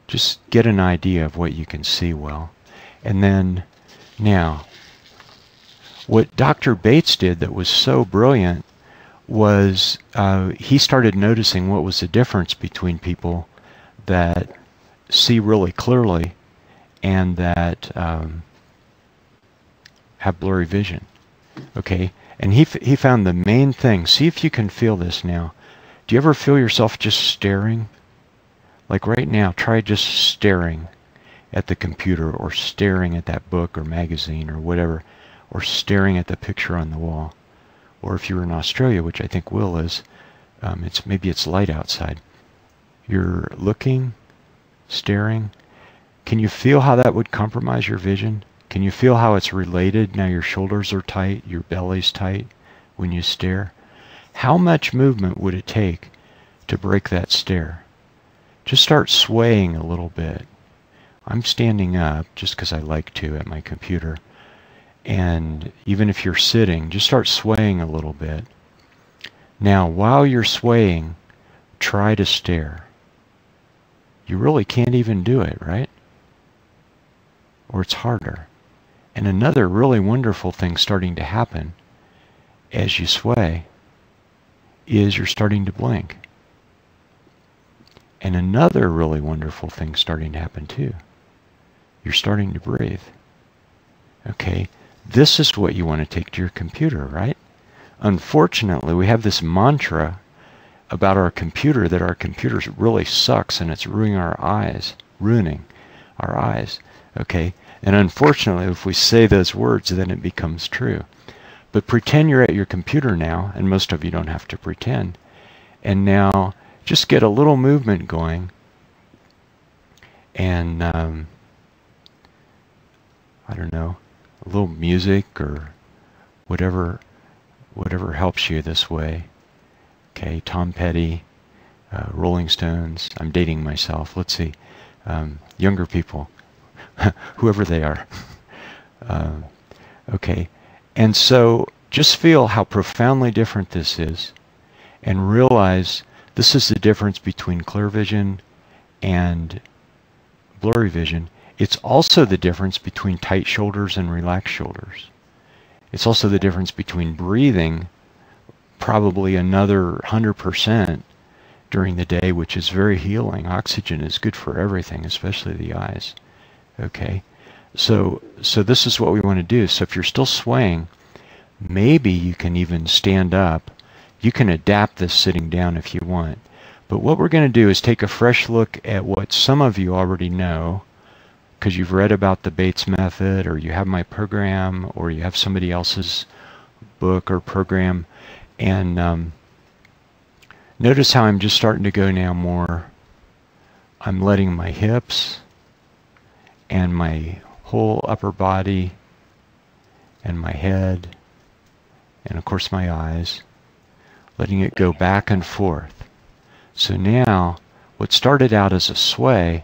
Just get an idea of what you can see well. And then, now, what Dr. Bates did that was so brilliant was he started noticing what was the difference between people that see really clearly and that have blurry vision. Okay, and he found the main thing. See if you can feel this now. Do you ever feel yourself just staring? Like right now, try just staring at the computer or staring at that book or magazine or whatever, or staring at the picture on the wall. Or if you were in Australia, which I think Will is, maybe it's light outside. You're looking, staring. Can you feel how that would compromise your vision? Can you feel how it's related? Now your shoulders are tight, your belly's tight when you stare. How much movement would it take to break that stare? Just start swaying a little bit. I'm standing up just because I like to at my computer. And even if you're sitting, just start swaying a little bit. Now, while you're swaying, try to stare. You really can't even do it, right? Or it's harder. And another really wonderful thing starting to happen as you sway is you're starting to blink. And another really wonderful thing starting to happen too. You're starting to breathe. Okay, this is what you want to take to your computer, right? Unfortunately, we have this mantra about our computer that our computer really sucks and it's ruining our eyes. Okay, and unfortunately, if we say those words, then it becomes true. But pretend you're at your computer now, and most of you don't have to pretend. And now, just get a little movement going, and I don't know, a little music or whatever helps you this way. Okay, Tom Petty, Rolling Stones. I'm dating myself. Let's see, younger people, whoever they are. Okay, and so just feel how profoundly different this is, and realize this is the difference between clear vision and blurry vision. It's also the difference between tight shoulders and relaxed shoulders. It's also the difference between breathing probably another 100% during the day, which is very healing. Oxygen is good for everything, especially the eyes. Okay, so this is what we want to do. So if you're still swaying, maybe you can even stand up. You can adapt this sitting down if you want. But what we're going to do is take a fresh look at what some of you already know, because you've read about the Bates method, or you have my program, or you have somebody else's book or program. And notice how I'm just starting to go now more. I'm letting my hips and my whole upper body and my head and of course my eyes, letting it go back and forth. So now, what started out as a sway,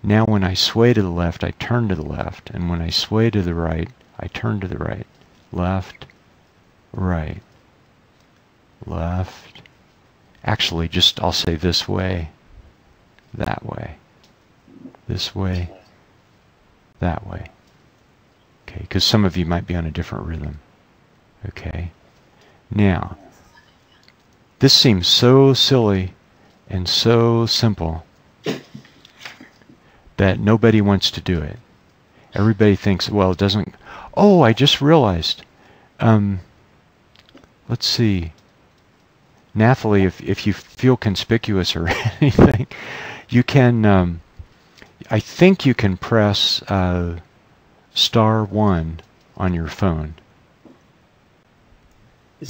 now when I sway to the left, I turn to the left. And when I sway to the right, I turn to the right. Left, right, left. Actually, just I'll say this way, that way, this way, that way. Okay, because some of you might be on a different rhythm. Okay. Now, this seems so silly and so simple that nobody wants to do it. Everybody thinks, well, it doesn't... Oh, I just realized. Let's see. Nathalie, if you feel conspicuous or anything, you can... I think you can press *1 on your phone.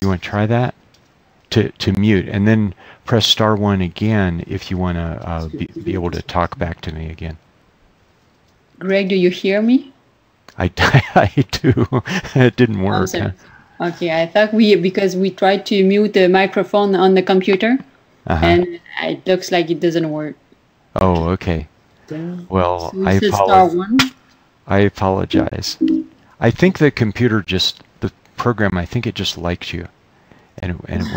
You want to try that? To mute, and then press *1 again if you want to be able to talk back to me again. Greg, do you hear me? I do. It didn't work. Awesome. Huh? Okay, I thought because we tried to mute the microphone on the computer, and it looks like it doesn't work. Oh, okay. Well, So I apologize. I think the computer the program, I think it just likes you, and it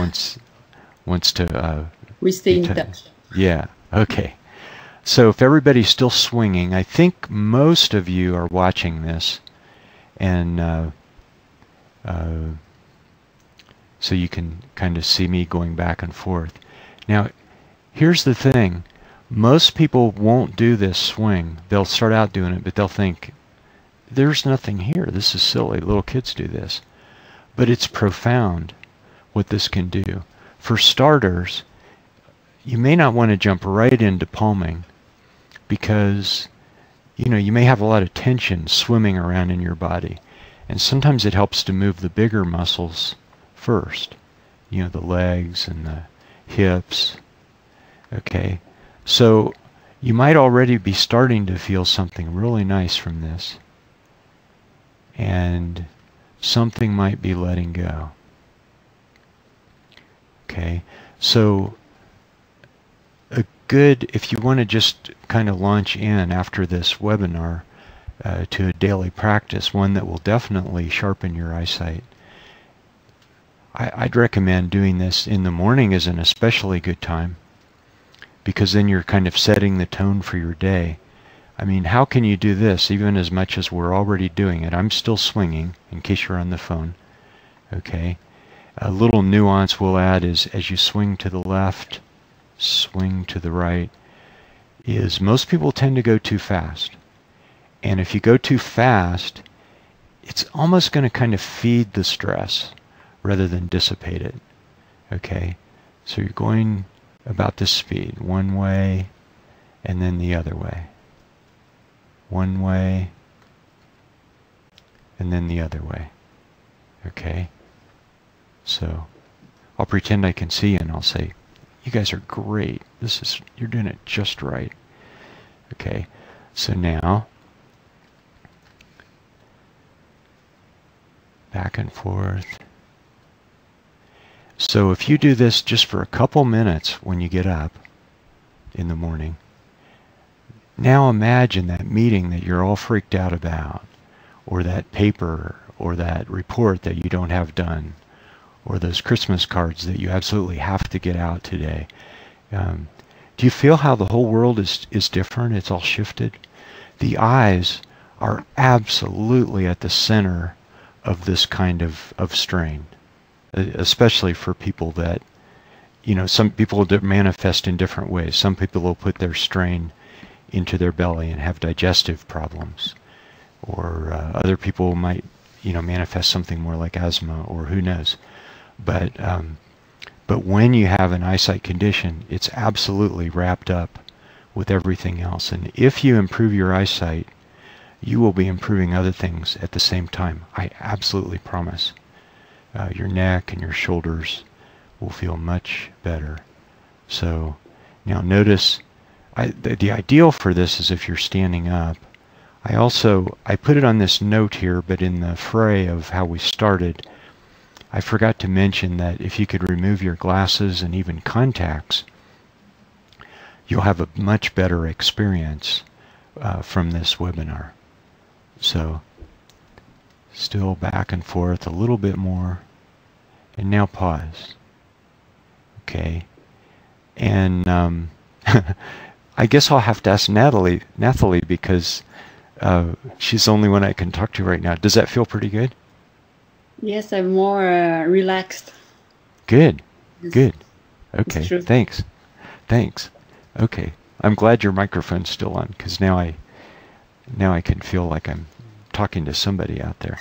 wants to. We stay in touch. Yeah. Okay. So if everybody's still swinging, I think most of you are watching this, and so you can kind of see me going back and forth. Now, here's the thing. Most people won't do this swing. They'll start out doing it, but they'll think, there's nothing here. This is silly. Little kids do this. But it's profound what this can do. For starters, you may not want to jump right into palming because, you know, you may have a lot of tension swimming around in your body. And sometimes it helps to move the bigger muscles first. You know, the legs and the hips. Okay. So you might already be starting to feel something really nice from this. And something might be letting go. Okay. So if you want to just kind of launch in after this webinar to a daily practice, one that will definitely sharpen your eyesight, I'd recommend doing this in the morning is an especially good time, because then you're kind of setting the tone for your day. I mean, how can you do this even as much as we're already doing it? I'm still swinging, in case you're on the phone. Okay. A little nuance we'll add is as you swing to the left, swing to the right, is most people tend to go too fast. And if you go too fast, it's almost going to kind of feed the stress rather than dissipate it. Okay? So you're going about this speed, one way and then the other way. One way and then the other way. Okay? So I'll pretend I can see you and I'll say, you guys are great. You're doing it just right. Okay, so now back and forth. So if you do this just for a couple minutes when you get up in the morning, now imagine that meeting that you're all freaked out about, or that paper or that report that you don't have done, or those Christmas cards that you absolutely have to get out today. Do you feel how the whole world is different? It's all shifted. The eyes are absolutely at the center of this kind of strain, especially for people that, you know, some people manifest in different ways. Some people will put their strain into their belly and have digestive problems, or other people might, you know, manifest something more like asthma, or who knows. But when you have an eyesight condition, it's absolutely wrapped up with everything else. And if you improve your eyesight, you will be improving other things at the same time. I absolutely promise. Your neck and your shoulders will feel much better. So now notice, the ideal for this is if you're standing up. I put it on this note here, but in the fray of how we started, I forgot to mention that if you could remove your glasses and even contacts, you'll have a much better experience from this webinar. So still back and forth a little bit more, and now pause. Okay, and I guess I'll have to ask Natalie because she's the only one I can talk to right now. Does that feel pretty good? Yes, I'm more relaxed. Good, Yes. good. Okay, thanks. Okay, I'm glad your microphone's still on, because now I can feel like I'm talking to somebody out there.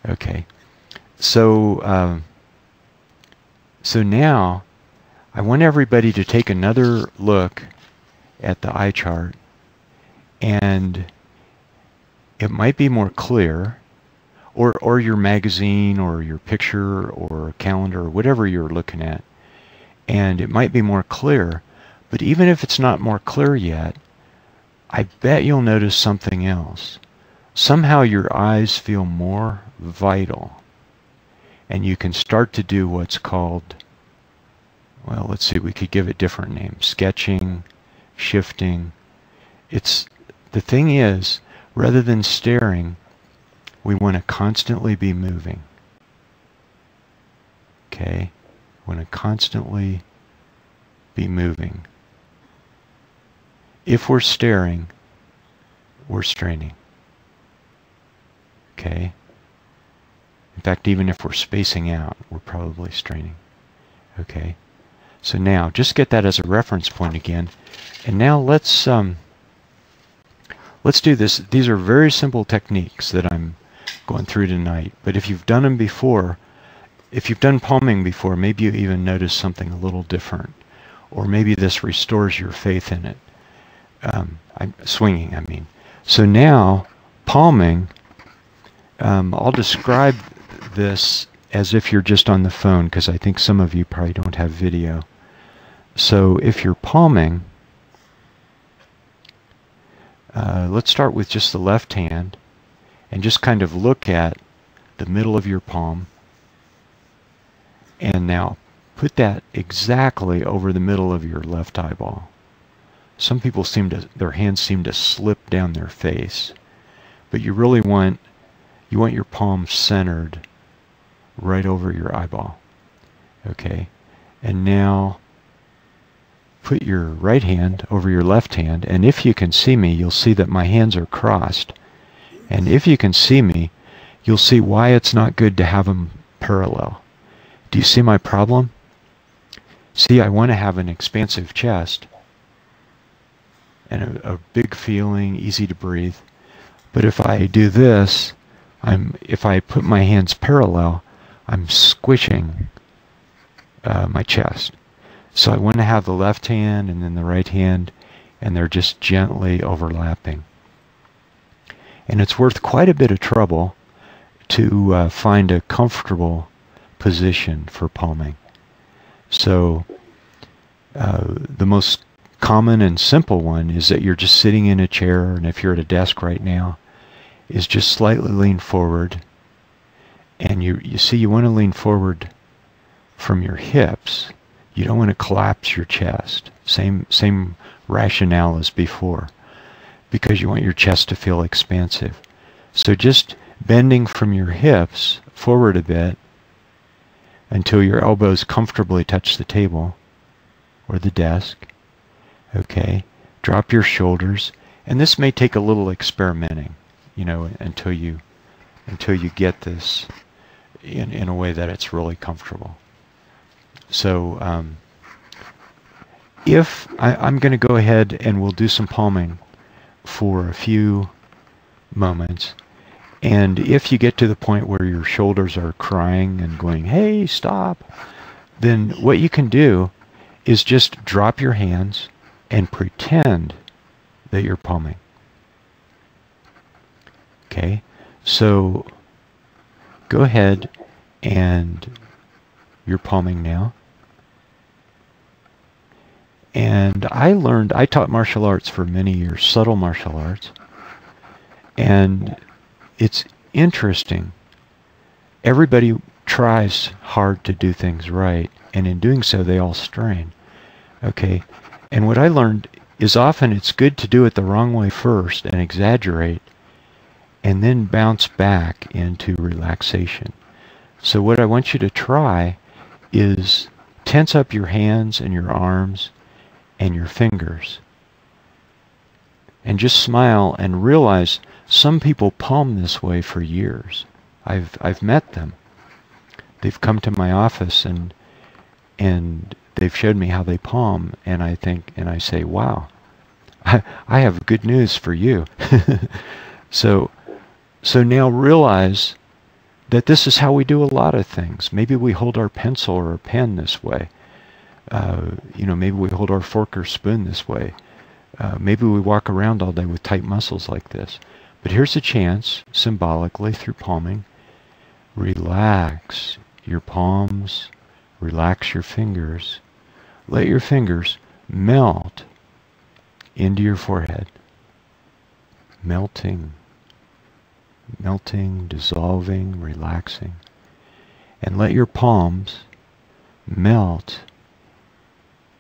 Okay, so now I want everybody to take another look at the eye chart, and it might be more clear, or your magazine or your picture or calendar or whatever you're looking at, and it might be more clear. But even if it's not more clear yet, I bet you'll notice something else. Somehow your eyes feel more vital, and you can start to do what's called, well, let's see, we could give it different names: sketching, shifting. The thing is, rather than staring, we want to constantly be moving. Okay? We want to constantly be moving. if we're staring, we're straining. Okay? In fact, even if we're spacing out, we're probably straining. Okay? So now, just get that as a reference point again. And now let's do this. These are very simple techniques that I'm going through tonight. But if you've done them before, if you've done palming before, maybe you even notice something a little different. Or maybe this restores your faith in it. Swinging, I mean. So now, palming, I'll describe this as if you're just on the phone, because I think some of you probably don't have video. So if you're palming, let's start with just the left hand, and just kind of look at the middle of your palm, and now put that exactly over the middle of your left eyeball. Some people their hands seem to slip down their face, but you really want your palm centered right over your eyeball. Okay, and now put your right hand over your left hand, and if you can see me, you'll see that my hands are crossed. And if you can see me, you'll see why it's not good to have them parallel. Do you see my problem? See, I want to have an expansive chest and a big feeling, easy to breathe. But if I do this, if I put my hands parallel, I'm squishing my chest. So I want to have the left hand and then the right hand, and they're just gently overlapping. And it's worth quite a bit of trouble to find a comfortable position for palming. So the most common and simple one is that you're just sitting in a chair, and if you're at a desk right now, is just slightly lean forward. And you see, you want to lean forward from your hips. You don't want to collapse your chest. Same rationale as before, because you want your chest to feel expansive. So just bending from your hips forward a bit until your elbows comfortably touch the table or the desk. Okay, drop your shoulders, and this may take a little experimenting, until you get this in a way that it's really comfortable. So if I'm going to go ahead and we'll do some palming for a few moments, and if you get to the point where your shoulders are crying and going, hey, stop, then what you can do is just drop your hands and pretend that you're palming. Okay, so go ahead and you're palming now. And I taught martial arts for many years, subtle martial arts. And it's interesting. Everybody tries hard to do things right, and in doing so, they all strain. Okay, and what I learned is often it's good to do it the wrong way first and exaggerate, and then bounce back into relaxation. So what I want you to try is tense up your hands and your arms and your fingers, and just smile and realize some people palm this way for years. I've met them. They've come to my office and they've showed me how they palm, and I say, wow, I have good news for you. So now realize that this is how we do a lot of things. Maybe we hold our pencil or a pen this way. Maybe we hold our fork or spoon this way. Maybe we walk around all day with tight muscles like this. But here's a chance, symbolically, through palming. Relax your palms. Relax your fingers. Let your fingers melt into your forehead. Melting, dissolving, relaxing. And let your palms melt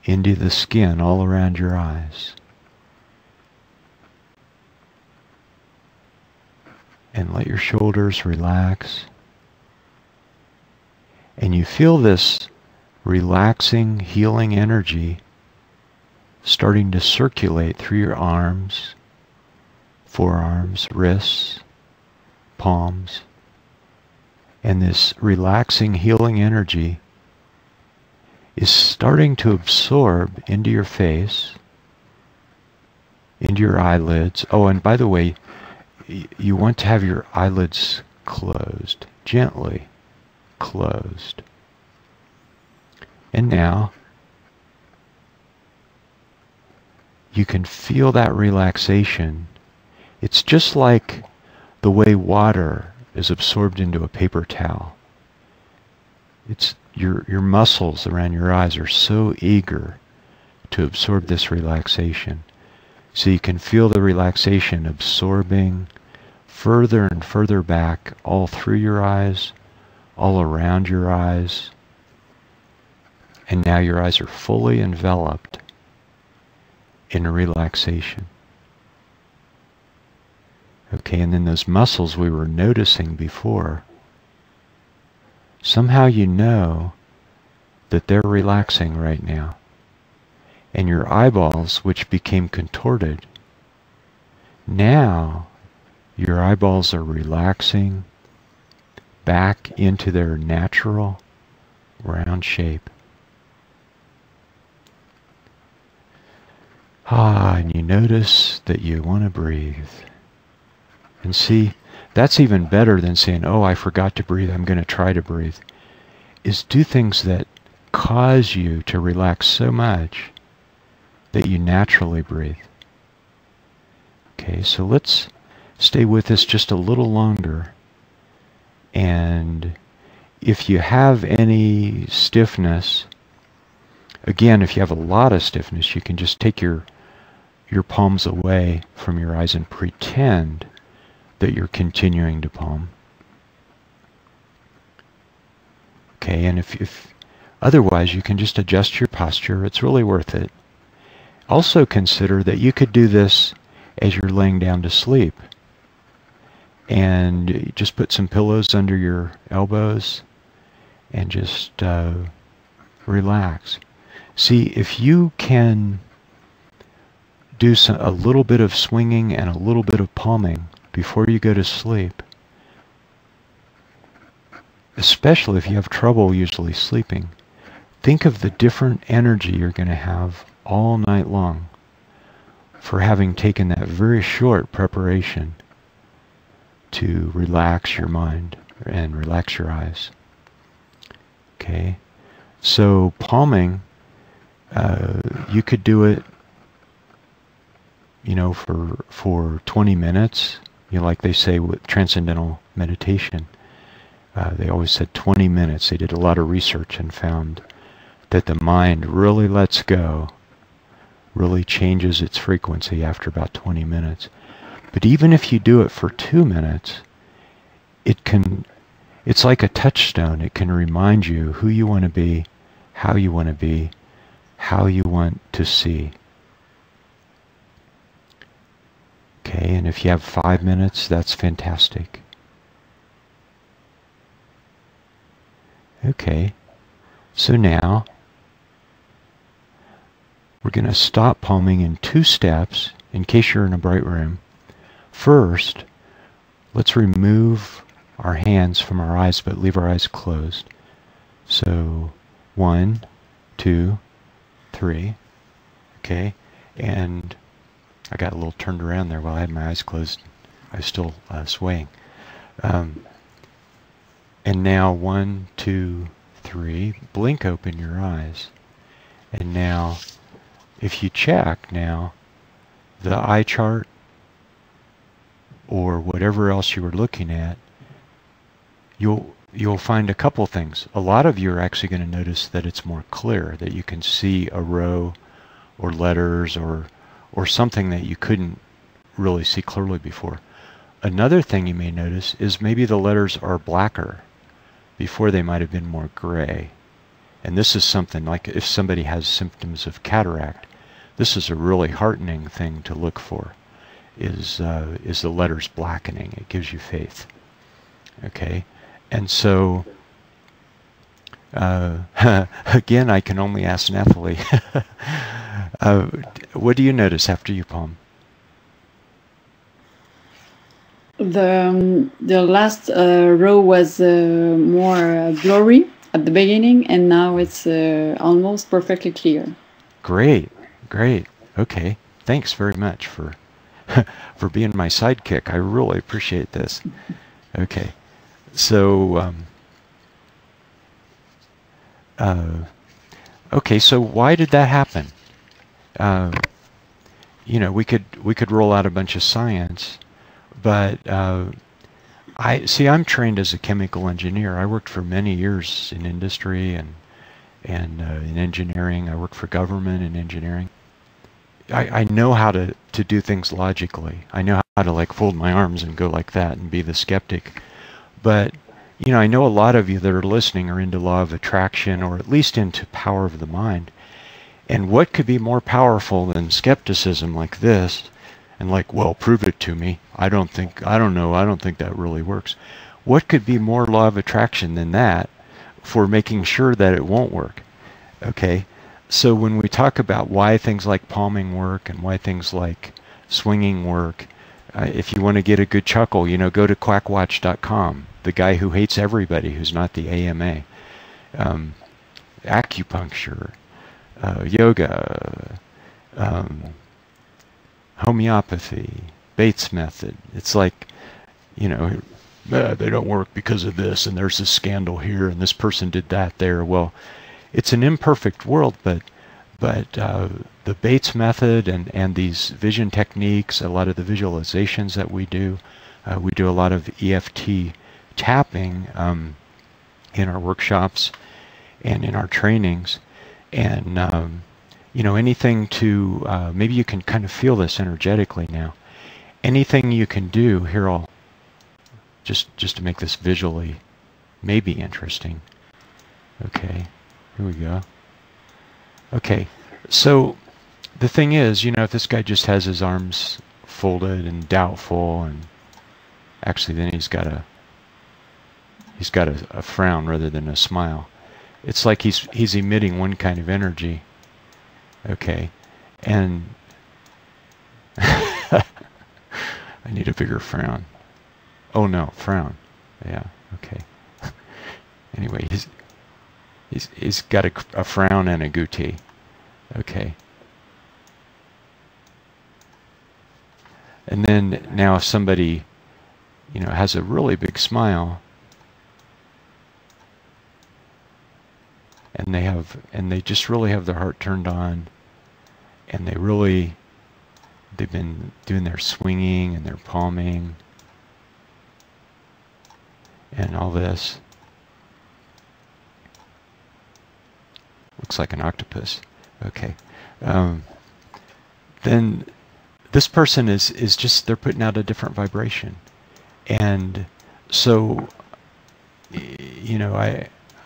into the skin all around your eyes. And let your shoulders relax. And you feel this relaxing, healing energy starting to circulate through your arms, forearms, wrists, palms, and this relaxing, healing energy is starting to absorb into your face, into your eyelids. Oh, and by the way, you want to have your eyelids closed, gently closed. And now, you can feel that relaxation. It's just like the way water is absorbed into a paper towel. It's your muscles around your eyes are so eager to absorb this relaxation. So you can feel the relaxation absorbing further and further back, all through your eyes, all around your eyes. And now your eyes are fully enveloped in relaxation. Okay, and then those muscles we were noticing before, somehow you know that they're relaxing right now. And your eyeballs, which became contorted, now your eyeballs are relaxing back into their natural round shape. And you notice that you want to breathe. And see, that's even better than saying, oh, I forgot to breathe, I'm going to try to breathe. Is do things that cause you to relax so much that you naturally breathe. Okay, so let's stay with this just a little longer. And if you have any stiffness, again, if you have a lot of stiffness, you can just take your palms away from your eyes and pretend that you're continuing to palm. Okay, and if otherwise, you can just adjust your posture. It's really worth it. Also consider that you could do this as you're laying down to sleep. And just put some pillows under your elbows and just relax. See, if you can do a little bit of swinging and a little bit of palming before you go to sleep, especially if you have trouble usually sleeping, think of the different energy you're going to have all night long for having taken that very short preparation to relax your mind and relax your eyes. Okay, so palming, you could do it, you know, for 20 minutes. You know, like they say with transcendental meditation, they always said 20 minutes. They did a lot of research and found that the mind really lets go, really changes its frequency after about 20 minutes. But even if you do it for 2 minutes, it's like a touchstone. It can remind you who you want to be, how you want to be, how you want to see. Okay, and if you have 5 minutes, that's fantastic. Okay, so now we're going to stop palming in 2 steps in case you're in a bright room. First, let's remove our hands from our eyes but leave our eyes closed. So 1, 2, 3. Okay, and I got a little turned around there while I had my eyes closed. I was still swaying. And now 1, 2, 3. Blink open your eyes. And now, if you check now, the eye chart or whatever else you were looking at, you'll find a couple things. A lot of you are actually going to notice that it's more clear, that you can see a row or letters or something that you couldn't really see clearly before. Another thing you may notice is maybe the letters are blacker. Before they might have been more gray. And this is something like if somebody has symptoms of cataract, this is a really heartening thing to look for, is the letters blackening. It gives you faith. Okay, and so again, I can only ask Nathalie. What do you notice after you palm? The last row was more blurry at the beginning, and now it's almost perfectly clear. Great, great. Okay, thanks very much for for being my sidekick. I really appreciate this. Okay, so okay, so why did that happen? You know, we could roll out a bunch of science, but I'm trained as a chemical engineer. I worked for many years in industry and in engineering. I worked for government in engineering. I know how to do things logically. I know how to like fold my arms and go like that and be the skeptic. But you know, I know a lot of you that are listening are into law of attraction, or at least into power of the mind. And what could be more powerful than skepticism like this? And like, well, prove it to me. I don't think that really works. What could be more law of attraction than that for making sure that it won't work? Okay, so when we talk about why things like palming work and why things like swinging work, if you want to get a good chuckle, you know, go to quackwatch.com. The guy who hates everybody who's not the AMA. Acupuncture, yoga, homeopathy, Bates method. It's like, you know, they don't work because of this, and there's this scandal here, and this person did that there. Well, it's an imperfect world, but the Bates method and these vision techniques, a lot of the visualizations that we do a lot of EFT tapping in our workshops and in our trainings, and you know, anything to maybe you can kind of feel this energetically now. Anything you can do here, I'll just to make this visually maybe interesting. Okay, here we go. Okay, so the thing is, you know, if this guy just has his arms folded and doubtful, and actually then he's got a frown rather than a smile. It's like he's emitting one kind of energy. Okay, and I need a bigger frown. Oh no, frown. Yeah, okay. Anyway, he's got a frown and a goatee. Okay. And then now if somebody, you know, has a really big smile, and they just really have their heart turned on, and they've been doing their swinging and their palming and all this. Looks like an octopus. Okay. Then this person is just, they're putting out a different vibration. And so, you know,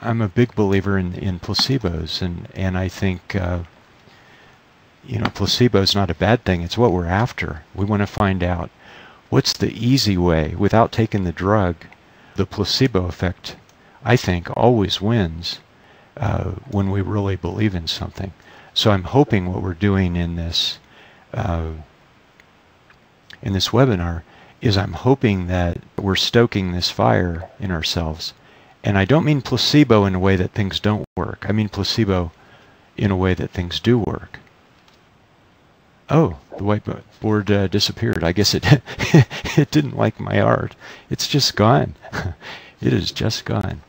I'm a big believer in placebos, and I think, you know, placebo is not a bad thing. It's what we're after. We want to find out what's the easy way without taking the drug. The placebo effect, I think, always wins when we really believe in something. So I'm hoping what we're doing in this webinar is I'm hoping that we're stoking this fire in ourselves. And I don't mean placebo in a way that things don't work. I mean placebo in a way that things do work. Oh, the whiteboard disappeared. I guess it it didn't like my art. It's just gone. It is just gone.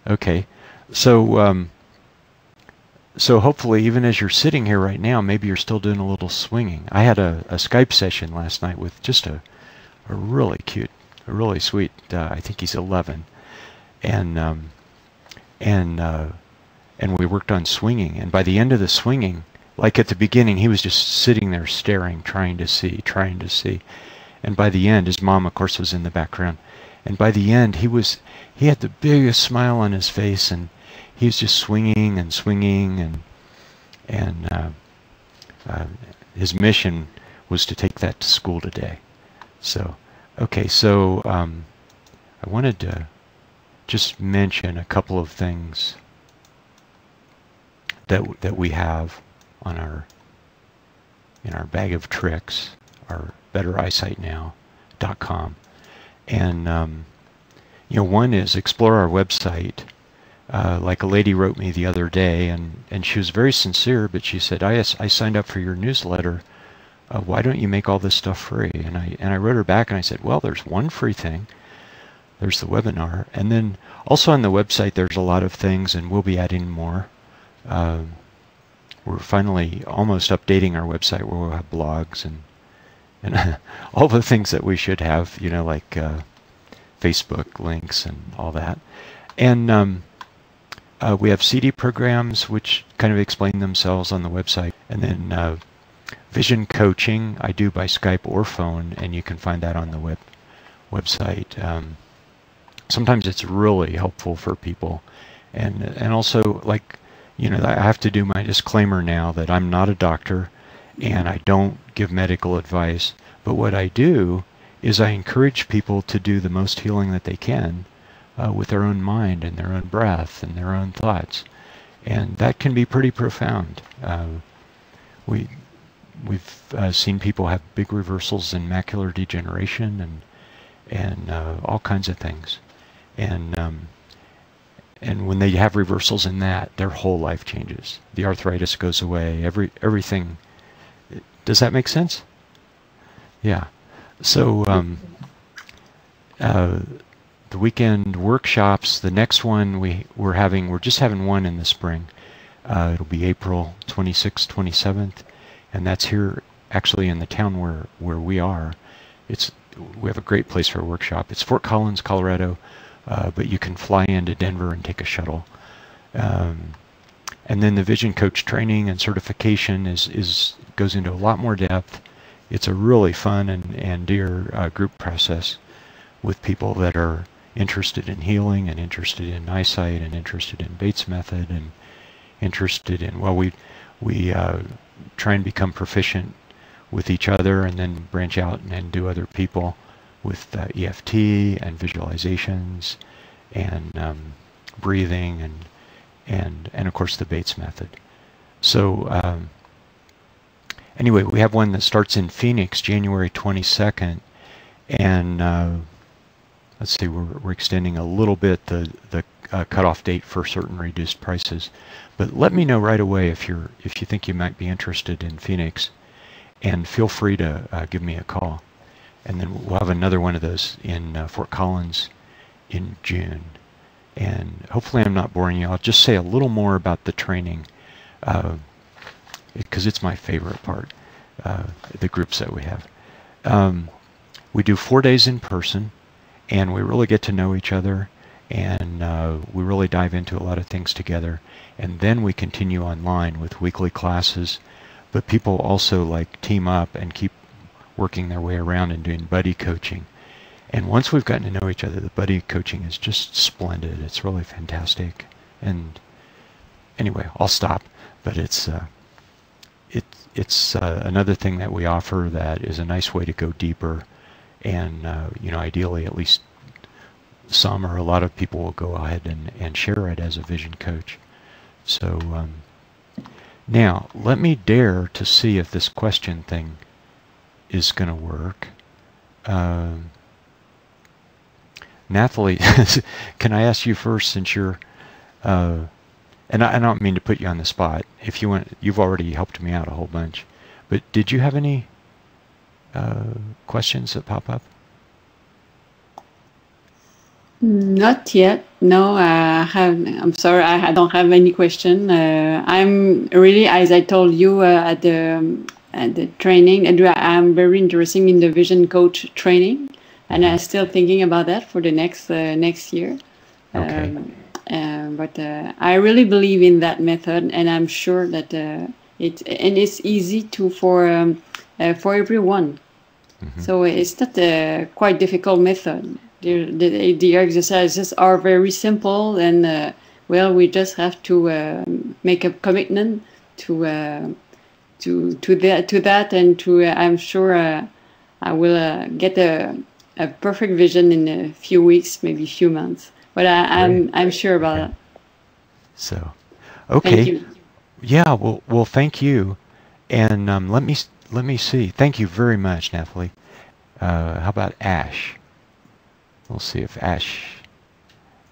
Okay, so so hopefully, even as you're sitting here right now, maybe you're still doing a little swinging. I had a Skype session last night with just a really cute, a really sweet. I think he's 11, and we worked on swinging. And by the end of the swinging, like at the beginning, he was just sitting there staring, trying to see. And by the end, his mom, of course, was in the background. And by the end, he had the biggest smile on his face, and he was just swinging, and his mission was to take that to school today. So, okay, so I wanted to just mention a couple of things that we have on our in our bag of tricks, our bettereyesight.now.com. And, one is explore our website. Like a lady wrote me the other day, and she was very sincere, but she said, I signed up for your newsletter. Why don't you make all this stuff free? And I wrote her back and I said, well, there's one free thing. There's the webinar. And then also on the website, there's a lot of things, and we'll be adding more. We're finally almost updating our website where we'll have blogs and all the things that we should have, like Facebook links and all that. And we have CD programs which kind of explain themselves on the website. And then vision coaching I do by Skype or phone, and you can find that on the website. Sometimes it's really helpful for people. And also, like, I have to do my disclaimer now that I'm not a doctor and I don't give medical advice. But what I do is I encourage people to do the most healing that they can with their own mind and their own breath and their own thoughts. And that can be pretty profound. We've seen people have big reversals in macular degeneration and all kinds of things. And when they have reversals in that, their whole life changes. The arthritis goes away. Everything. Does that make sense? Yeah. So the weekend workshops. The next one we're just having one in the spring. It'll be April 26th, 27th, and that's here actually in the town where we are. We have a great place for a workshop. It's Fort Collins, Colorado. But you can fly into Denver and take a shuttle. And then the vision coach training and certification goes into a lot more depth. It's a really fun and dear group process with people that are interested in healing and interested in eyesight and interested in Bates method and interested in, we try and become proficient with each other and then branch out and do other people with EFT and visualizations and breathing and of course the Bates method. So anyway, we have one that starts in Phoenix January 22nd, and let's see, we're extending a little bit the cutoff date for certain reduced prices. But let me know right away if you think you might be interested in Phoenix, and feel free to give me a call. And then we'll have another one of those in Fort Collins in June. And hopefully I'm not boring you. I'll just say a little more about the training, because it's my favorite part, the groups that we have. We do 4 days in person, and we really get to know each other, and we really dive into a lot of things together. And then we continue online with weekly classes, but people also team up and keep working their way around and doing buddy coaching. And once we've gotten to know each other, the buddy coaching is just splendid. It's really fantastic. And anyway, I'll stop. But it's another thing that we offer that is a nice way to go deeper. And ideally, at least some or a lot of people will go ahead and share it as a vision coach. So now let me dare to see if this question thing is going to work. Nathalie, can I ask you first, since you're, and I don't mean to put you on the spot. If you want, you've already helped me out a whole bunch, but did you have any questions that pop up? Not yet. No, I'm sorry, I don't have any question. I'm really, as I told you at the training, and I'm very interested in the vision coach training, and I'm still thinking about that for the next year. Okay. But I really believe in that method, and I'm sure that it's easy for everyone. Mm-hmm. So it's not a quite difficult method. The exercises are very simple, and we just have to make a commitment to that, and I'm sure I will get a perfect vision in a few weeks, maybe a few months. But I'm sure about that. So, okay. Thank you. Yeah. Well, thank you. And let let me see. Thank you very much, Nathalie. How about Ash? We'll see if Ash...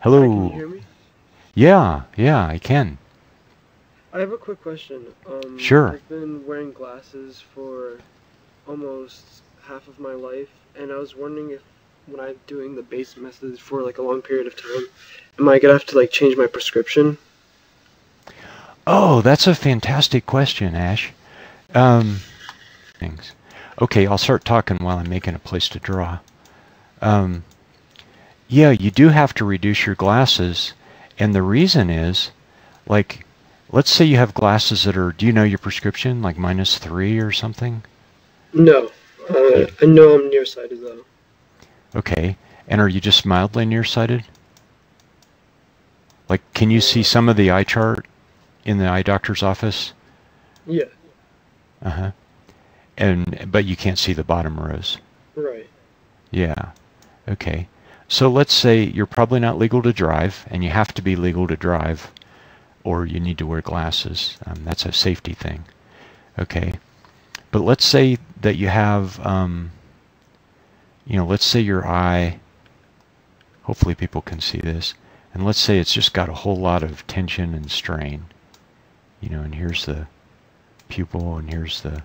Hello. Hi, can you hear me? Yeah, I can. I have a quick question. Sure. I've been wearing glasses for almost half of my life, and I was wondering if when I'm doing the base method for like a long period of time, am I gonna have to like change my prescription? Oh, that's a fantastic question, Ash. Things. Okay, I'll start talking while I'm making a place to draw. Yeah, you do have to reduce your glasses, and the reason is, like, let's say you have glasses that are, do you know your prescription, like -3 or something? No. I know I'm nearsighted though. Okay, and are you just mildly nearsighted? Like, can you see some of the eye chart in the eye doctor's office? Yeah. Uh-huh. But you can't see the bottom rows. Right. Yeah. Okay. So let's say you're probably not legal to drive, and you have to be legal to drive, or you need to wear glasses. That's a safety thing. Okay. But let's say that you have, let's say your eye, hopefully people can see this, and let's say it's just got a whole lot of tension and strain. And here's the pupil, and here's the,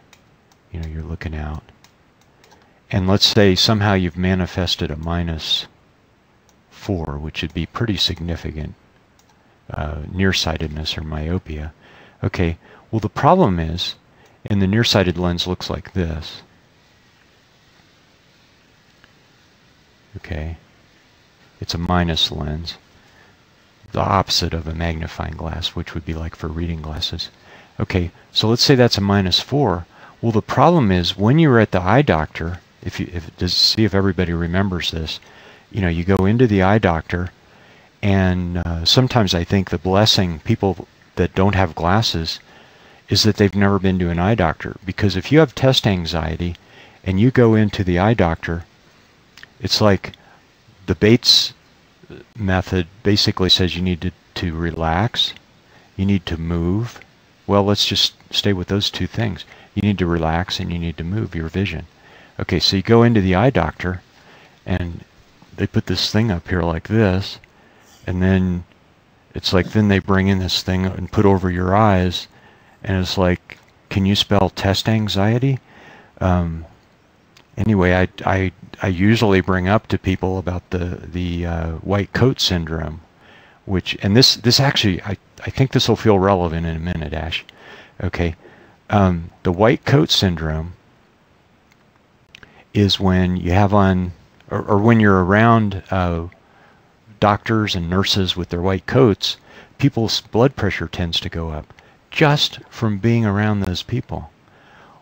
you're looking out. And let's say somehow you've manifested a -4, which would be pretty significant nearsightedness or myopia. Okay, well the problem is, and the nearsighted lens looks like this. Okay, it's a minus lens, the opposite of a magnifying glass, which would be like for reading glasses. Okay, so let's say that's a -4. Well, the problem is when you're at the eye doctor, see if everybody remembers this, you go into the eye doctor, and sometimes I think the blessing people that don't have glasses is that they've never been to an eye doctor. Because if you have test anxiety and you go into the eye doctor, it's like the Bates method basically says you need to relax, you need to move. Well, let's just stay with those two things. You need to relax and you need to move your vision. Okay, so you go into the eye doctor and they put this thing up here like this, and then it's like then they bring in this thing and put over your eyes, and it's like, can you spell test anxiety? Anyway, I usually bring up to people about the white coat syndrome, and this actually I think this will feel relevant in a minute, Ash. Okay, the white coat syndrome is when you have on, or when you're around doctors and nurses with their white coats, people's blood pressure tends to go up just from being around those people.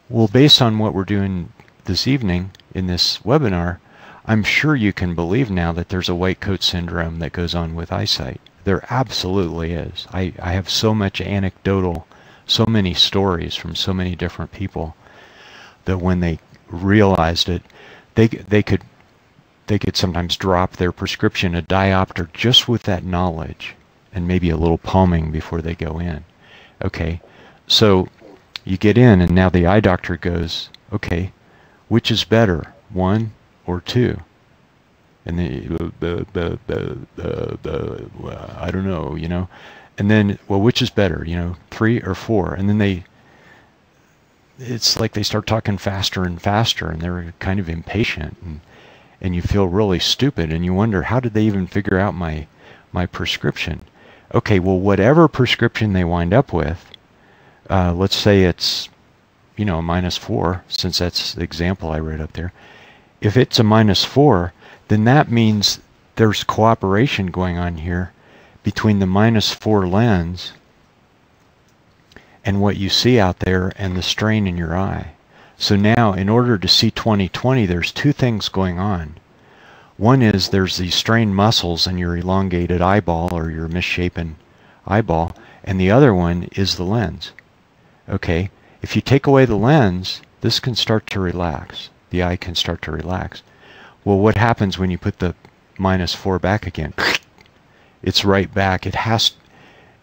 Well, based on what we're doing this evening in this webinar, I'm sure you can believe now that there's a white coat syndrome that goes on with eyesight. There absolutely is. I have so much anecdotal, so many stories from so many different people that when they realized it, they could sometimes drop their prescription a diopter just with that knowledge, and maybe a little palming before they go in. Okay, so you get in, and now the eye doctor goes, okay, which is better, 1 or 2? And I don't know, and then, well, which is better, 3 or 4? And then it's like they start talking faster and faster, and they're kind of impatient, and you feel really stupid, and you wonder, how did they even figure out my prescription? Okay, well, whatever prescription they wind up with, let's say it's, a -4, since that's the example I read up there. If it's a -4, then that means there's cooperation going on here between the -4 lens and what you see out there and the strain in your eye. So now, in order to see 20/20, there's two things going on. One is there's these strained muscles in your elongated eyeball or your misshapen eyeball, and the other one is the lens. Okay, if you take away the lens, this can start to relax. The eye can start to relax. Well, what happens when you put the -4 back again? It's right back. It has,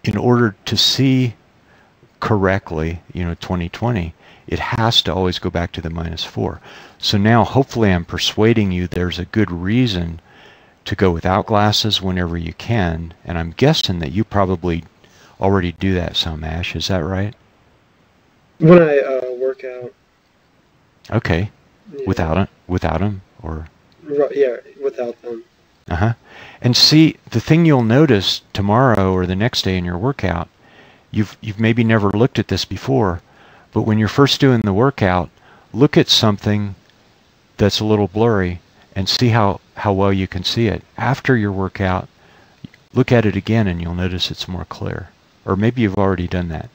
in order to see correctly, 20/20, it has to always go back to the -4. So now hopefully I'm persuading you there's a good reason to go without glasses whenever you can, and I'm guessing that you probably already do that some, Ash. Is that right? When I work out. Okay. Yeah. Without them, or? Yeah, without them. Uh-huh. And see, the thing you'll notice tomorrow or the next day in your workout, you've maybe never looked at this before, but when you're first doing the workout, look at something that's a little blurry and see how well you can see it. After your workout, look at it again and you'll notice it's more clear. Or maybe you've already done that.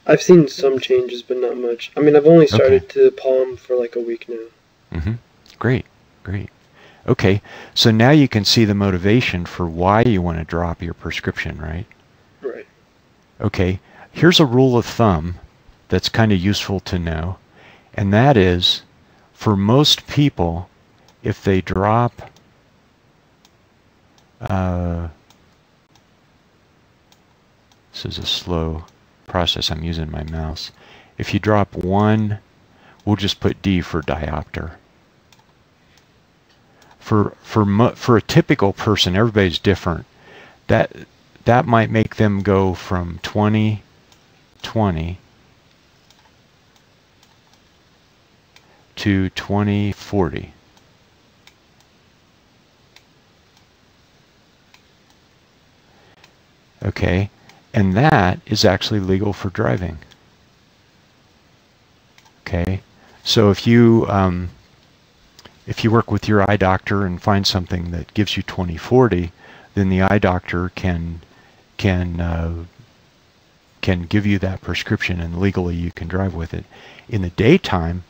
I've seen some changes, but not much. I mean, I've only started to palm for like a week now. Mm-hmm. Great, great. Okay, so now you can see the motivation for why you want to drop your prescription, right? Right. Okay, here's a rule of thumb that's kind of useful to know, and that is, for most people, if they drop this is a slow process, I'm using my mouse. If you drop 1, we'll just put D for diopter. For a typical person, everybody's different. That might make them go from 20/20 to 20/40. Okay, and that is actually legal for driving. Okay, so if you work with your eye doctor and find something that gives you 20/40, then the eye doctor can give you that prescription, and legally you can drive with it. In the daytime,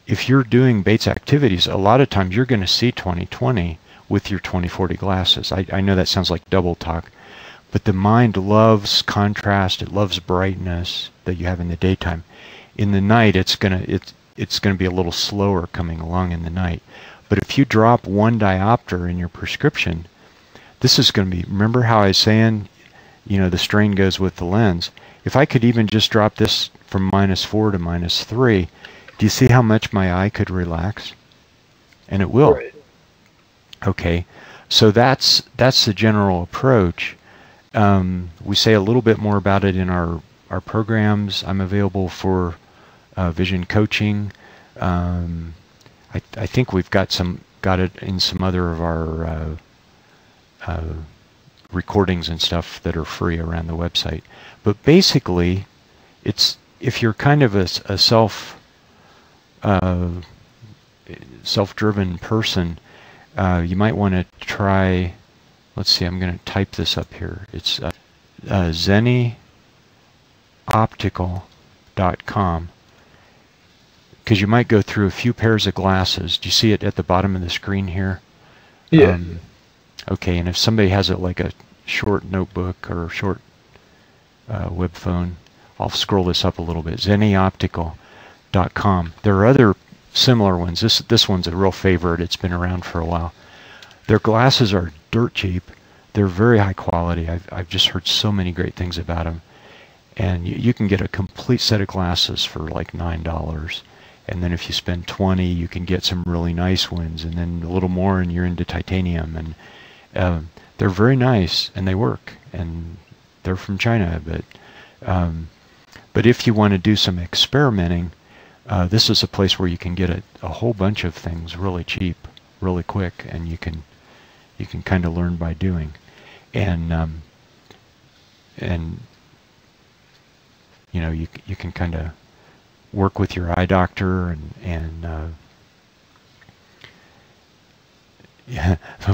if you're doing Bates activities, a lot of times you're going to see 20/20 with your 20/40 glasses. I know that sounds like double talk, but the mind loves contrast. It loves brightness that you have in the daytime. In the night, it's going to be a little slower coming along in the night. But if you drop 1 diopter in your prescription, this is going to be, remember how I was saying, the strain goes with the lens. If I could even just drop this from -4 to -3, do you see how much my eye could relax? And it will. Right. Okay, so that's the general approach. We say a little bit more about it in our programs. I'm available for vision coaching. I think we've got it in some other of our recordings and stuff that are free around the website. But basically, if you're kind of a self-driven person, you might want to try. Let's see. I'm going to type this up here. It's zennyoptical.com. Because you might go through a few pairs of glasses. Do you see it at the bottom of the screen here? Yeah. Okay, and if somebody has it like a short notebook or a short web phone, I'll scroll this up a little bit. zennyoptical.com. There are other similar ones. This one's a real favorite. It's been around for a while. Their glasses are dirt cheap. They're very high quality. I've just heard so many great things about them. And you can get a complete set of glasses for like $9. And then if you spend 20, you can get some really nice ones, and then a little more and you're into titanium. And they're very nice, and they work, and they're from China. But if you want to do some experimenting, this is a place where you can get a whole bunch of things really cheap, really quick, and you can kind of learn by doing. And you can kind of work with your eye doctor and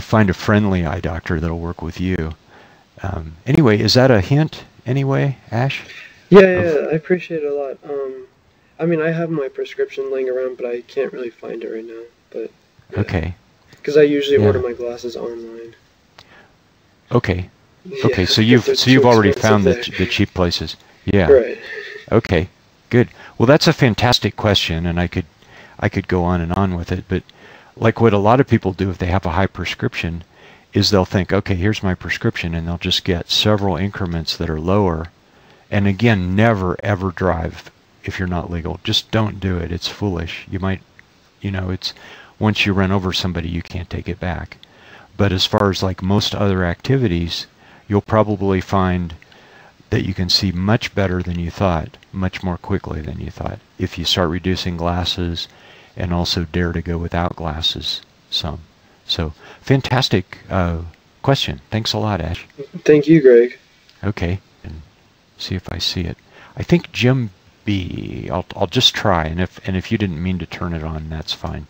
find a friendly eye doctor that'll work with you. Anyway, is that a hint anyway, Ash? Yeah, I appreciate it a lot. I mean, I have my prescription laying around, but I can't really find it right now. But yeah. Okay. Because I usually order my glasses online. Okay. Yeah, okay, so you've already found the cheap places. Yeah. Right. Okay. Good. Well, that's a fantastic question, and I could go on and on with it, but like what a lot of people do if they have a high prescription is they'll think, okay, here's my prescription, and they'll just get several increments that are lower, and again, never ever drive if you're not legal. Just don't do it. It's foolish. You might, it's once you run over somebody, you can't take it back. But as far as like most other activities, you'll probably find that you can see much better than you thought, much more quickly than you thought, if you start reducing glasses and also dare to go without glasses some. So, fantastic question. Thanks a lot, Ash. Thank you, Greg. Okay, and see if I see it. I think Jim B. I'll just try, and if you didn't mean to turn it on, that's fine.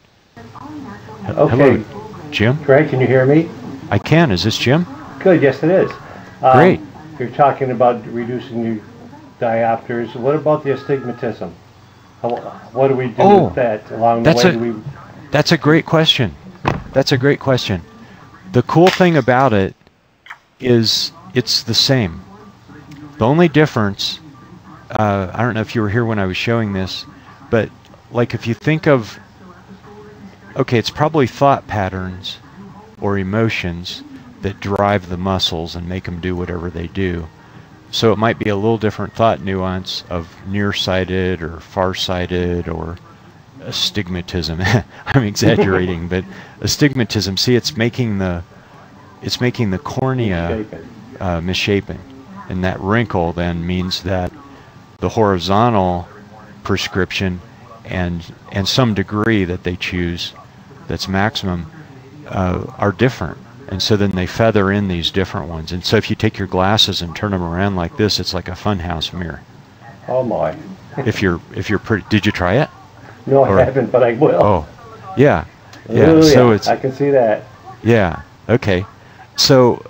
Okay. Hello, Jim. Greg, can you hear me? I can. Is this Jim? Good. Yes, it is. Great. You're talking about reducing your diopters. What about the astigmatism? What do we do with that along the way? That's a great question. That's a great question. The cool thing about it is it's the same. The only difference, I don't know if you were here when I was showing this, but like if you think of, okay, it's probably thought patterns or emotions that drive the muscles and make them do whatever they do. So it might be a little different thought nuance of nearsighted or farsighted or astigmatism. I'm exaggerating, but astigmatism. See, it's making the cornea misshapen, and that wrinkle then means that the horizontal prescription and some degree that they choose, that's maximum, are different. And so then they feather in these different ones. And so if you take your glasses and turn them around like this, it's like a funhouse mirror. Oh my! if you're pretty, did you try it? No, I haven't, but I will. Oh, yeah, yeah. Ooh, So yeah, it's, I can see that. yeah. Okay. So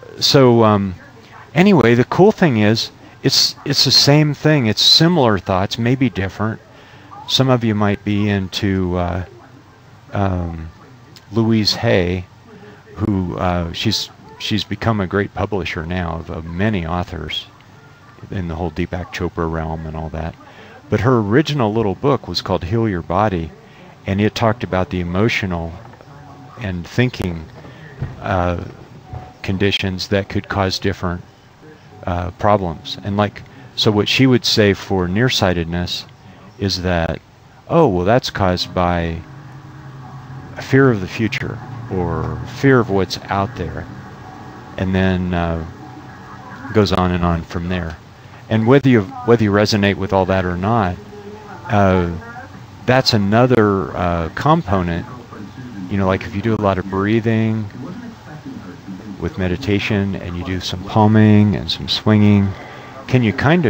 anyway, the cool thing is it's the same thing. It's similar thoughts, maybe different. Some of you might be into Louise Hay, who she's become a great publisher now of many authors in the whole Deepak Chopra realm and all that. But her original little book was called Heal Your Body, and it talked about the emotional and thinking conditions that could cause different problems. And like, so what she would say for nearsightedness is that, oh, well, that's caused by a fear of the future or fear of what's out there, and then goes on and on from there. And whether you resonate with all that or not, that's another component. You know, like if you do a lot of breathing with meditation and you do some palming and some swinging, can you kind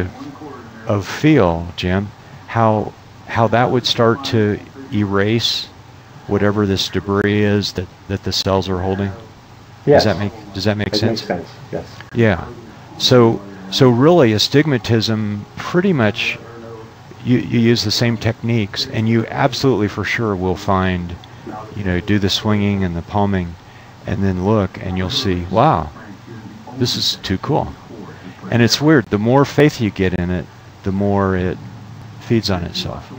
of feel, Jim, how that would start to erase whatever this debris is that the cells are holding? Yes. Does that make sense? Makes sense. Yes. Yeah. So really, astigmatism, pretty much, you use the same techniques, and you absolutely for sure will find, do the swinging and the palming, and then look, and you'll see, wow, this is too cool. And it's weird. The more faith you get in it, the more it feeds on itself.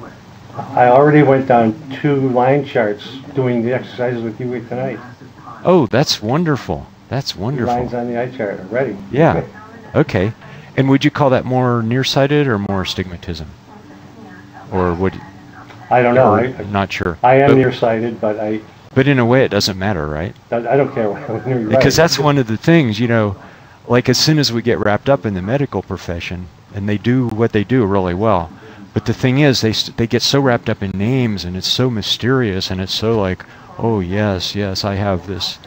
I already went down 2 line charts doing the exercises with you tonight. Oh, that's wonderful. That's wonderful. 2 lines on the eye chart already. Yeah. Okay. And would you call that more nearsighted or more astigmatism? Or would? I don't know. I'm not sure. I am nearsighted, but But in a way, it doesn't matter, right? I don't care. You're right. Because that's one of the things, like as soon as we get wrapped up in the medical profession, and they do what they do really well, but the thing is, they get so wrapped up in names, and it's so mysterious, and it's so like, oh yes, I have this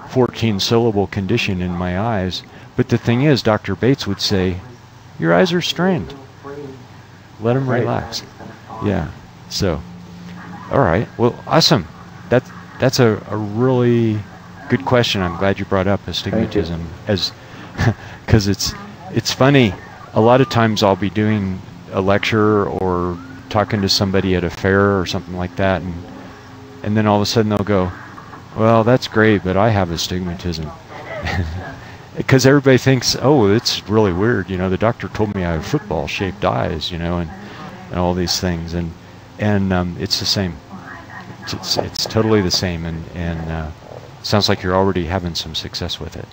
14-syllable condition in my eyes. But the thing is, Dr. Bates would say, your eyes are strained. Let them relax. Yeah. So, all right. Well, awesome. That's a really good question. I'm glad you brought up astigmatism, because it's funny. A lot of times I'll be doing a lecture or talking to somebody at a fair or something like that, and then all of a sudden they'll go, well, that's great, but I have astigmatism. Because everybody thinks, oh, it's really weird. The doctor told me I have football-shaped eyes, and all these things, and it's the same. It's totally the same, and sounds like you're already having some success with it.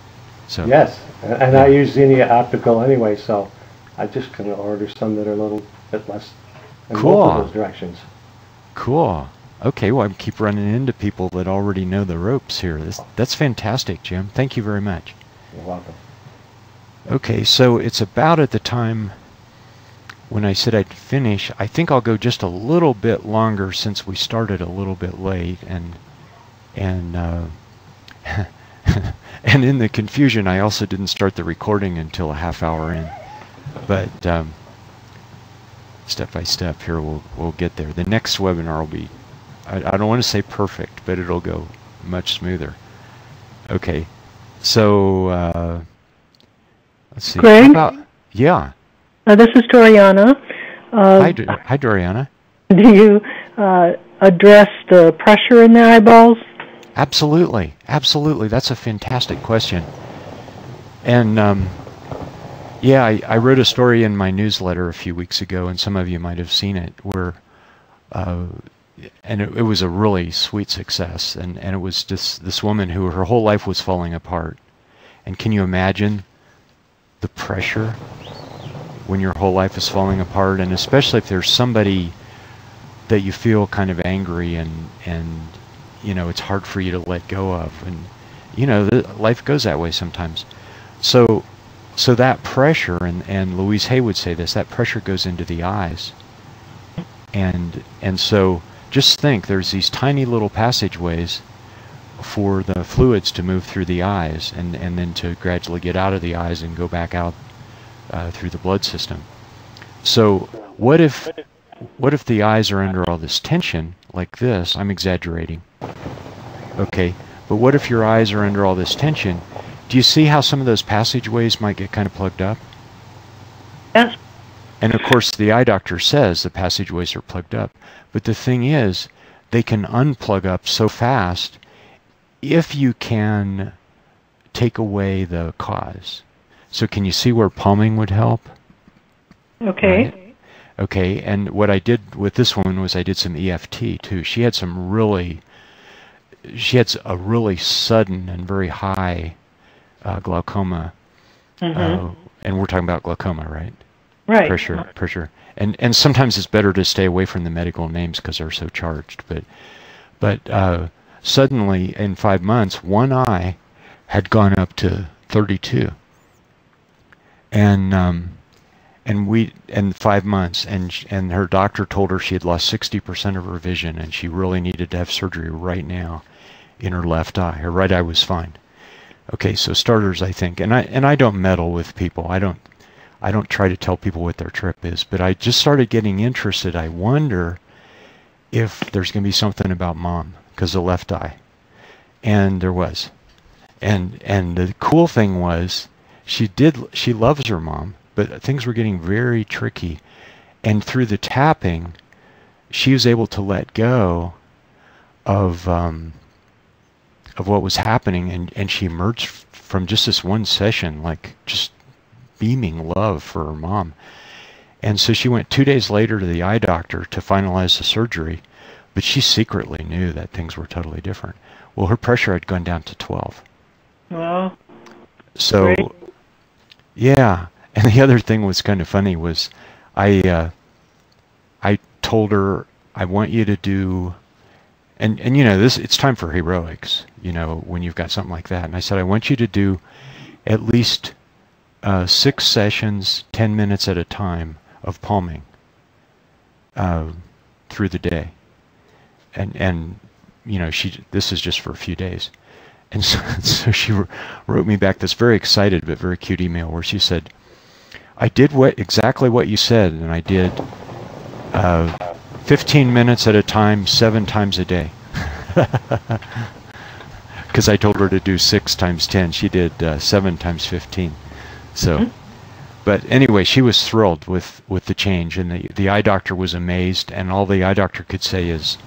So yes, and I use Xenia Optical anyway, so I'm just going to order some that are a little bit less in Cool. both of those directions. Cool. Okay, well, I keep running into people that already know the ropes here. That's fantastic, Jim. Thank you very much. You're welcome. Okay, so it's about at the time when I said I'd finish. I think I'll go just a little bit longer since we started a little bit late, and and in the confusion, I also didn't start the recording until a half hour in. But step by step here, we'll get there. The next webinar will be, I don't want to say perfect, but it'll go much smoother. Okay, so let's see. Greg? Yeah. This is Doriana. Hi, Doriana. Do you address the pressure in the eyeballs? Absolutely, absolutely. That's a fantastic question. And yeah, I wrote a story in my newsletter a few weeks ago, and some of you might have seen it, where, and it was a really sweet success, and it was just this woman who her whole life was falling apart. And can you imagine the pressure when your whole life is falling apart, and especially if there's somebody that you feel kind of angry and you know, it's hard for you to let go of, and you know, life goes that way sometimes. So that pressure, and Louise Hay would say this, that pressure goes into the eyes, and so just think, there's these tiny little passageways for the fluids to move through the eyes, and then to gradually get out of the eyes and go back out through the blood system. So what if the eyes are under all this tension like this? I'm exaggerating. Okay, but what if your eyes are under all this tension? Do you see how some of those passageways might get kind of plugged up? Yes. And of course the eye doctor says the passageways are plugged up. But the thing is, they can unplug up so fast if you can take away the cause. So can you see where palming would help? Okay. Right? Okay, and what I did with this woman was I did some EFT too. She had a really sudden and very high glaucoma. And we're talking about glaucoma, right? Right. Pressure. And sometimes it's better to stay away from the medical names because they're so charged. But suddenly, in 5 months, one eye had gone up to 32. And in 5 months, and her doctor told her she had lost 60% of her vision, and she really needed to have surgery right now in her left eye. Her right eye was fine. Okay, so starters, I think, and I don't meddle with people. I don't try to tell people what their trip is, but I just started getting interested. I wonder if there's going to be something about mom because of the left eye, and there was, and the cool thing was she loves her mom, but things were getting very tricky, and through the tapping, she was able to let go of what was happening, and she emerged from just this one session like just beaming love for her mom. And so she went 2 days later to the eye doctor to finalize the surgery, but she secretly knew that things were totally different. Well, her pressure had gone down to 12. Well, so great. Yeah, and the other thing was kind of funny was I told her, I want you to do, and you know, this, it's time for heroics, you know, when you've got something like that. And I said, I want you to do at least 6 sessions, 10 minutes at a time of palming through the day. And you know, this is just for a few days. And so she wrote me back this very excited but very cute email where she said, I did exactly what you said, and I did 15 minutes at a time, 7 times a day. Because I told her to do 6 times 10. She did 7 times 15. So, but anyway, she was thrilled with the change, and the eye doctor was amazed, and all the eye doctor could say is,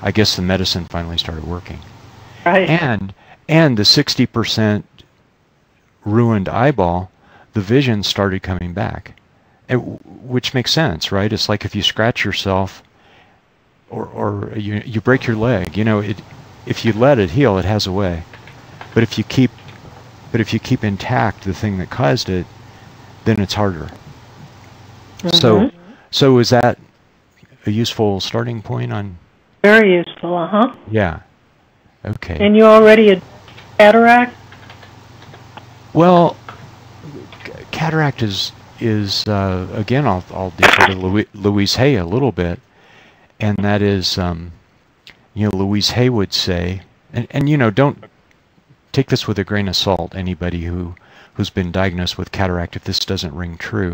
I guess the medicine finally started working. Right. And the 60% ruined eyeball, the vision started coming back, which makes sense, right? It's like if you scratch yourself, or you break your leg, you know, if you let it heal, it has a way. But if you keep intact the thing that caused it, then it's harder. So is that a useful starting point on? Very useful, uh-huh. Yeah. Okay. And you already had cataract? Well, cataract is again, I'll defer to Louise Hay a little bit, and that is, Louise Hay would say, and don't take this with a grain of salt, anybody who's been diagnosed with cataract, if this doesn't ring true,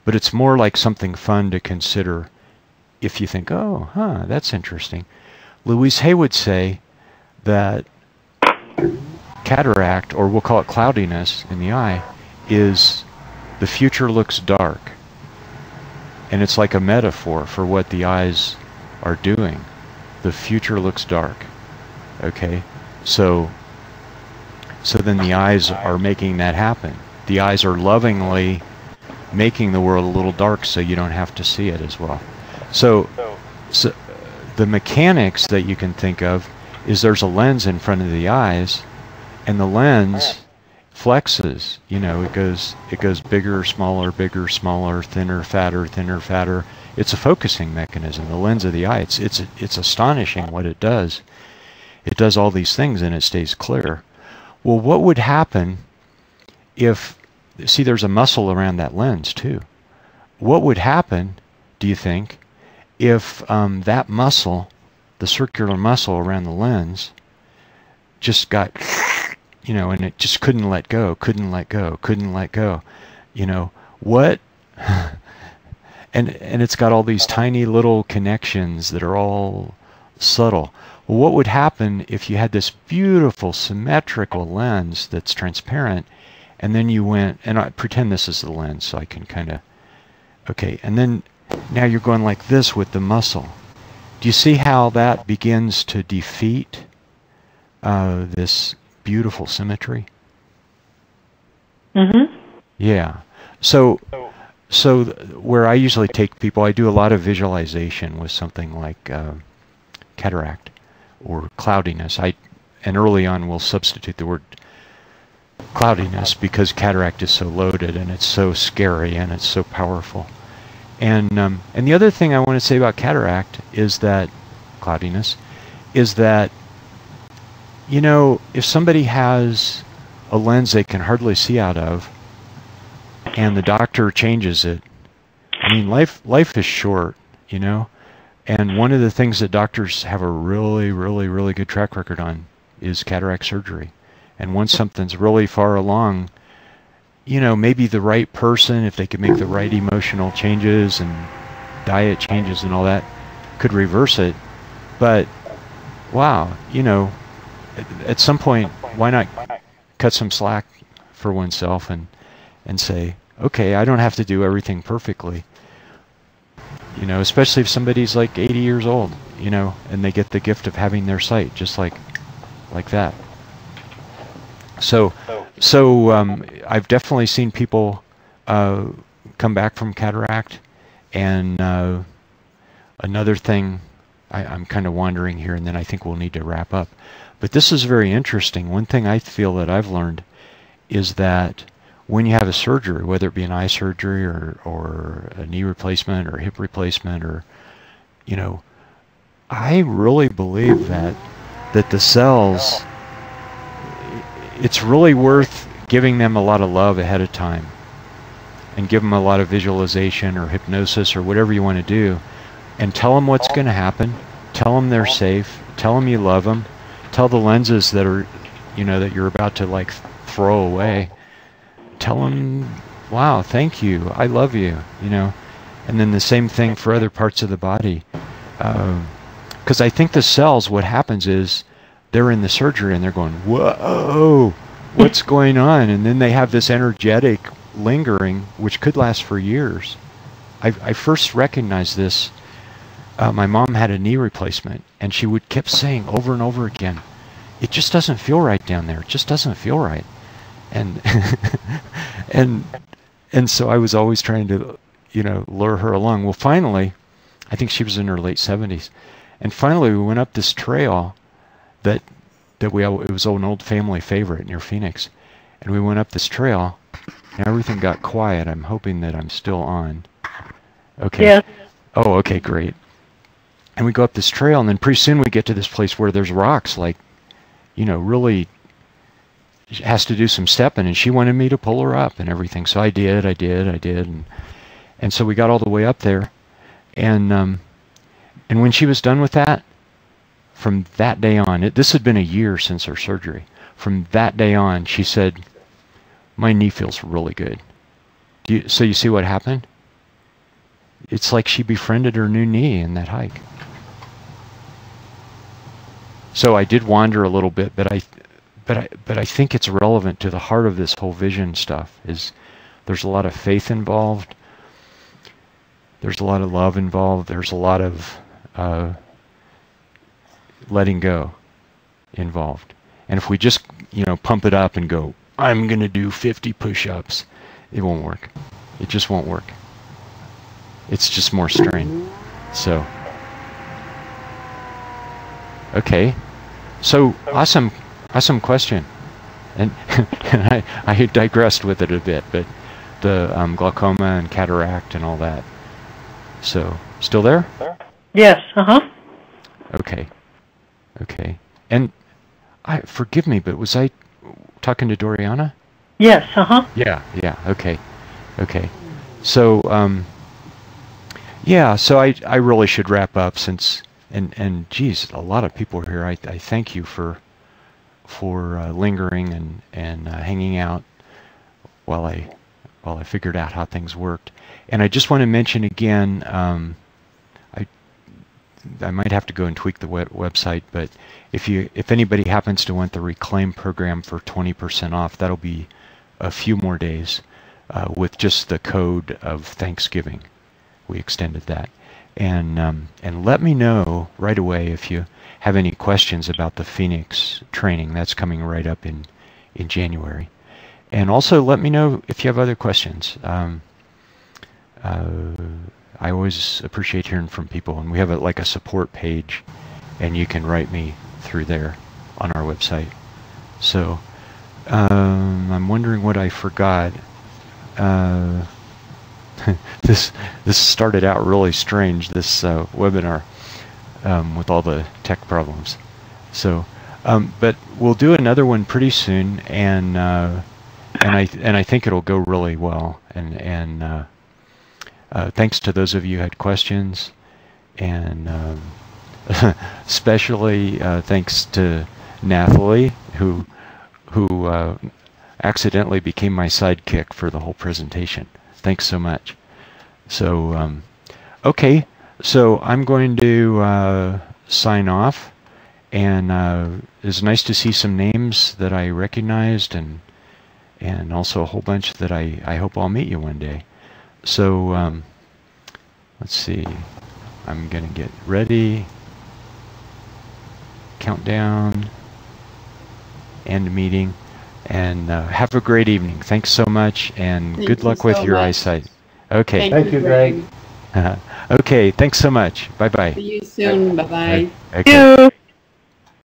but it's more like something fun to consider if you think, oh, that's interesting. Louise Hay would say that cataract, or we'll call it cloudiness in the eye, is the future looks dark. And it's like a metaphor for what the eyes are doing. The future looks dark. Okay? So then the eyes are making that happen. The eyes are lovingly making the world a little dark so you don't have to see it as well. So the mechanics that you can think of is there's a lens in front of the eyes, and the lens flexes. It goes bigger, smaller, thinner, fatter. It's a focusing mechanism. The lens of the eye. It's astonishing what it does. It does all these things and it stays clear. Well, what would happen if, see, there's a muscle around that lens too. What would happen, do you think, if that muscle, the circular muscle around the lens, just got, and it just couldn't let go. What? And it's got all these tiny little connections that are all subtle. Well, what would happen if you had this beautiful symmetrical lens that's transparent, and then you went, and I pretend this is the lens so I can kind of, okay, and then now you're going like this with the muscle. Do you see how that begins to defeat this beautiful symmetry? Mm-hmm. Yeah. So where I usually take people, I do a lot of visualization with something like cataract or cloudiness. And early on we'll substitute the word cloudiness because cataract is so loaded and it's so scary and it's so powerful. And the other thing I want to say about cataract is that cloudiness is that, if somebody has a lens they can hardly see out of, and the doctor changes it, I mean, life is short, and one of the things that doctors have a really, really, really good track record on is cataract surgery. And once something's really far along, maybe the right person, if they could make the right emotional changes and diet changes and all that, could reverse it. But, wow, at some point, why not cut some slack for oneself and say, okay, I don't have to do everything perfectly. Especially if somebody's like 80 years old, and they get the gift of having their sight, just like that. So I've definitely seen people come back from cataract. And another thing, I'm kind of wandering here, and then I think we'll need to wrap up. But this is very interesting. One thing I feel that I've learned is that when you have a surgery, whether it be an eye surgery or a knee replacement or hip replacement, or, I really believe that the cells, it's really worth giving them a lot of love ahead of time and give them a lot of visualization or hypnosis or whatever you want to do, and tell them what's going to happen, tell them they're safe, tell them you love them, tell the lenses that are, that you're about to like throw away, tell them, wow, thank you, I love you, and then the same thing for other parts of the body. Because I think the cells, what happens is they're in the surgery and they're going, whoa, what's going on? And then they have this energetic lingering, which could last for years. I first recognized this. My mom had a knee replacement, and she kept saying over and over again, it just doesn't feel right down there. It just doesn't feel right. And and so I was always trying to, lure her along. Well, finally, I think she was in her late 70s, and finally we went up this trail that it was an old family favorite near Phoenix, and we went up this trail, and everything got quiet. I'm hoping that I'm still on. Okay. Yeah. Oh, okay, great. And we go up this trail, and then pretty soon we get to this place where there's rocks, like, you know, really has to do some stepping, and she wanted me to pull her up and everything. So I did, and so we got all the way up there, and when she was done with that, from that day on, this had been a year since her surgery. From that day on, she said, "My knee feels really good." So you see what happened? It's like she befriended her new knee in that hike. So I did wander a little bit, but I think it's relevant to the heart of this whole vision stuff. Is there's a lot of faith involved. There's a lot of love involved. There's a lot of letting go involved. And if we just, you know, pump it up and go, I'm going to do 50 push-ups, it won't work. It just won't work. It's just more strain. So, okay. So, awesome question. And I digressed with it a bit, but the glaucoma and cataract and all that. So, still there? Yes, uh-huh. Okay. And forgive me, but was I talking to Doriana? Yes, uh-huh. Yeah, okay. So, so I really should wrap up since, and geez, a lot of people are here. I thank you for lingering and hanging out while I figured out how things worked. And I just want to mention again, I might have to go and tweak the website, but if anybody happens to want the Reclaim program for 20% off, that'll be a few more days with just the code of Thanksgiving. We extended that. And let me know right away if you have any questions about the Phoenix training. That's coming right up in January. And also let me know if you have other questions. I always appreciate hearing from people, and we have like a support page, and you can write me through there on our website. So I'm wondering what I forgot. This started out really strange, this webinar, with all the tech problems. So, but we'll do another one pretty soon, and I think it'll go really well. And thanks to those of you who had questions, and especially thanks to Nathalie, who accidentally became my sidekick for the whole presentation. Thanks so much. So, okay, so I'm going to sign off, and it's nice to see some names that I recognized, and also a whole bunch that I hope I'll meet you one day. So, let's see, I'm going to get ready, countdown, end meeting, and have a great evening. Thanks so much, and good luck with your eyesight. Okay. Thank you, Greg. Okay, thanks so much. Bye-bye. See you soon. Bye-bye. Okay.